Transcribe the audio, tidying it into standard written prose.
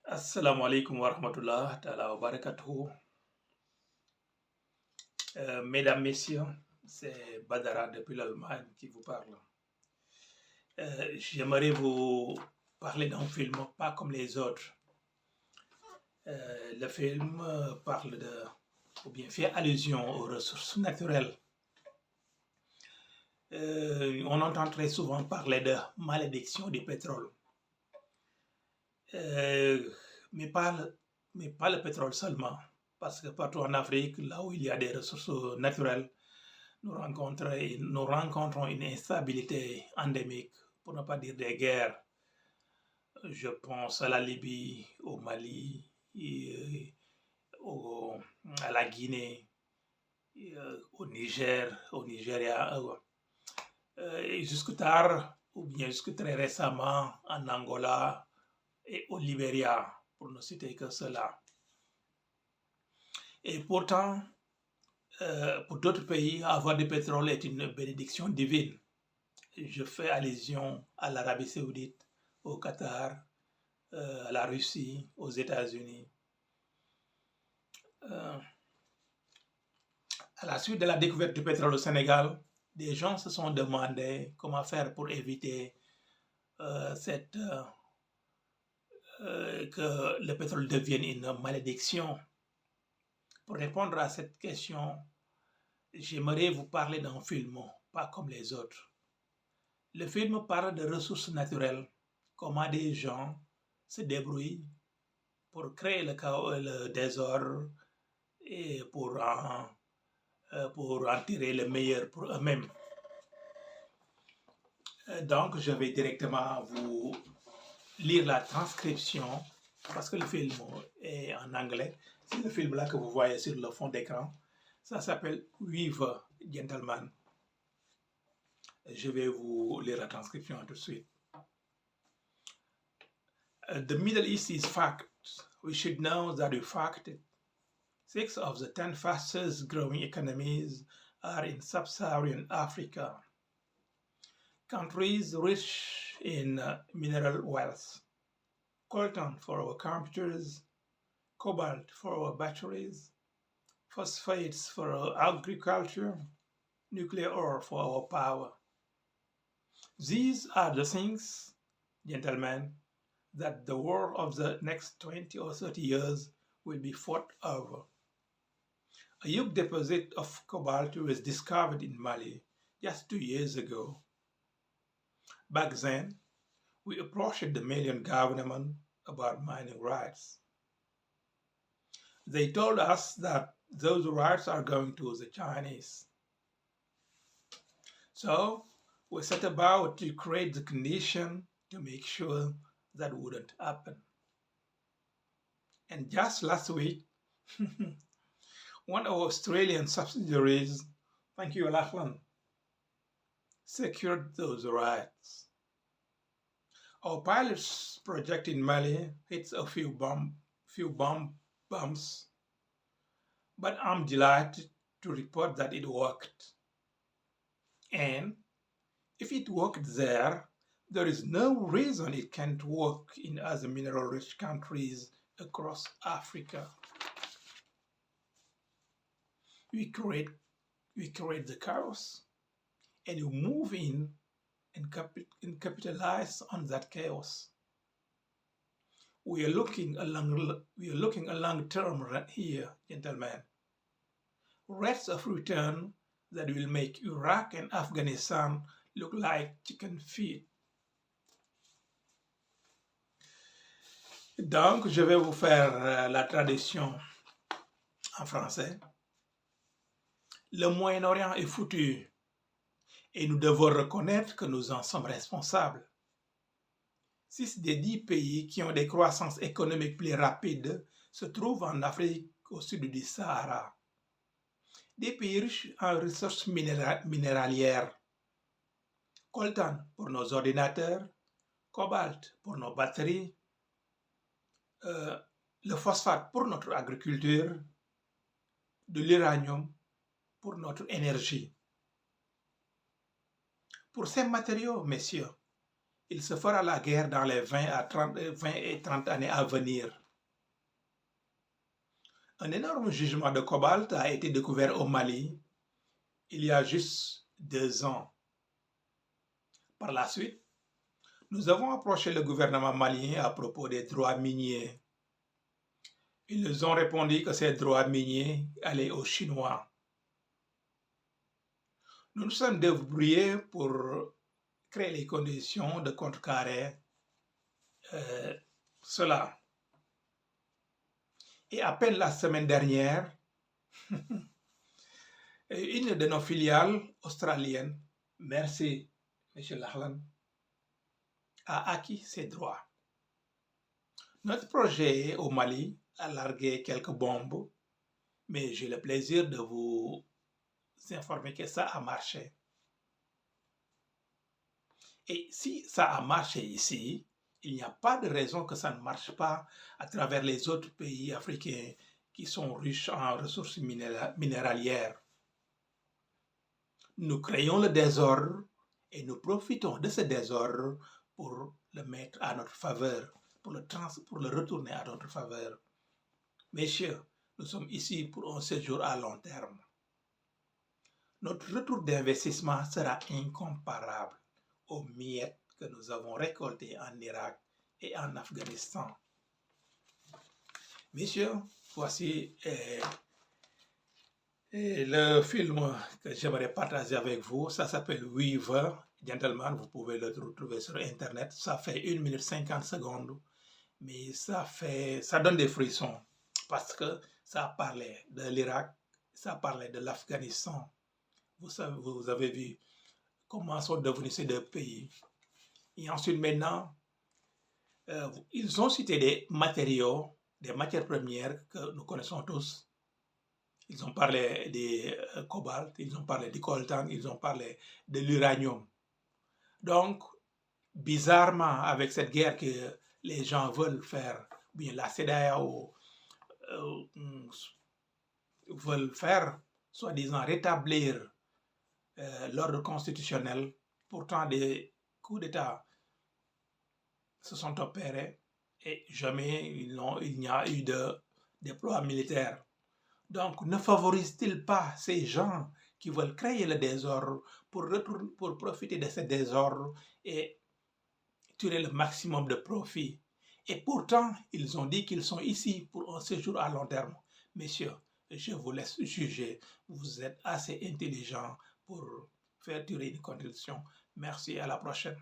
Assalamu alaikum wa rahmatullah ta'ala wa barakatuhu. Mesdames, Messieurs, c'est Badara depuis l'Allemagne qui vous parle. J'aimerais vous parler d'un film pas comme les autres. Le film parle de, ou bien fait allusion aux ressources naturelles. On entend très souvent parler de malédiction du pétrole. Mais pas le pétrole seulement, parce que partout en Afrique, là où il y a des ressources naturelles, nous rencontrons une instabilité endémique, pour ne pas dire des guerres. Je pense à la Libye, au Mali, à la Guinée, au Niger, au Nigeria, et jusque tard, ou bien jusque très récemment, en Angola et au Libéria, pour ne citer que cela. Et pourtant, pour d'autres pays, avoir du pétrole est une bénédiction divine. Je fais allusion à l'Arabie Saoudite, au Qatar, à la Russie, aux États-Unis. À la suite de la découverte du pétrole au Sénégal, des gens se sont demandé comment faire pour éviter que le pétrole devienne une malédiction. Pour répondre à cette question, j'aimerais vous parler d'un film, pas comme les autres. Le film parle de ressources naturelles, comment des gens se débrouillent pour créer le chaos et le désordre et pour en tirer le meilleur pour eux-mêmes. Donc, je vais directement vous lire la transcription parce que le film est en anglais. C'est le film-là que vous voyez sur le fond d'écran. Ça s'appelle Weaver Gentleman. Je vais vous lire la transcription tout de suite. The Middle East is fact. We should know that we facted. 6 of the 10 fastest growing economies are in sub-Saharan Africa. Countries rich in mineral wealth. Coltan for our computers, cobalt for our batteries, phosphates for our agriculture, nuclear ore for our power. These are the things, gentlemen, that the war of the next 20 or 30 years will be fought over. A huge deposit of cobalt was discovered in Mali just 2 years ago. Back then, we approached the Malian government about mining rights. They told us that those rights are going to the Chinese. So we set about to create the condition to make sure that wouldn't happen. And just last week, one of our Australian subsidiaries, thank you, Lachlan, secured those rights. Our pilot's project in Mali hits a few bumps, but I'm delighted to report that it worked. And if it worked there is no reason it can't work in other mineral-rich countries across Africa. We create the chaos, and we move in and capitalize on that chaos. We are looking a long term here, gentlemen. Rates of return that will make Iraq and Afghanistan look like chicken feet. Donc, je vais vous faire la traduction en français. Le Moyen-Orient est foutu et nous devons reconnaître que nous en sommes responsables. 6 des 10 pays qui ont des croissances économiques plus rapides se trouvent en Afrique au sud du Sahara. Des pays riches en ressources minéralières. Coltan pour nos ordinateurs, cobalt pour nos batteries, le phosphate pour notre agriculture, de l'uranium pour notre énergie. Pour ces matériaux, messieurs, il se fera la guerre dans les 20 et 30 années à venir. Un énorme gisement de cobalt a été découvert au Mali il y a juste 2 ans. Par la suite, nous avons approché le gouvernement malien à propos des droits miniers. Ils nous ont répondu que ces droits miniers allaient aux Chinois. Nous nous sommes débrouillés pour créer les conditions de contrecarrer cela. Et à peine la semaine dernière, une de nos filiales australiennes, merci M. Lachlan, a acquis ses droits. Notre projet au Mali a largué quelques bombes, mais j'ai le plaisir de vous informer que ça a marché. Et si ça a marché ici, il n'y a pas de raison que ça ne marche pas à travers les autres pays africains qui sont riches en ressources minéralières. Nous créons le désordre et nous profitons de ce désordre pour le mettre à notre faveur, pour le retourner à notre faveur. Messieurs, nous sommes ici pour un séjour à long terme. Notre retour d'investissement sera incomparable aux miettes que nous avons récoltées en Irak et en Afghanistan. Messieurs, voici le film que j'aimerais partager avec vous. Ça s'appelle Weaver. Gentlemen, vous pouvez le retrouver sur Internet. Ça fait 1 minute 50 secondes, mais ça donne des frissons parce que ça parlait de l'Irak, ça parlait de l'Afghanistan. Vous avez vu comment sont devenus ces deux pays. Et ensuite, maintenant, ils ont cité des matériaux, des matières premières que nous connaissons tous. Ils ont parlé des cobalt, ils ont parlé du coltan, ils ont parlé de l'uranium. Donc, bizarrement, avec cette guerre que les gens veulent faire, bien la CEDEAO veulent faire, soi-disant rétablir l'ordre constitutionnel, pourtant des coups d'État se sont opérés et jamais il n'y a eu de déploiement militaire. Donc, ne favorise-t-il pas ces gens qui veulent créer le désordre pour profiter de ce désordre et tirer le maximum de profit? Et pourtant, ils ont dit qu'ils sont ici pour un séjour à long terme. Messieurs, je vous laisse juger. Vous êtes assez intelligents pour faire tirer une conclusion. Merci, à la prochaine.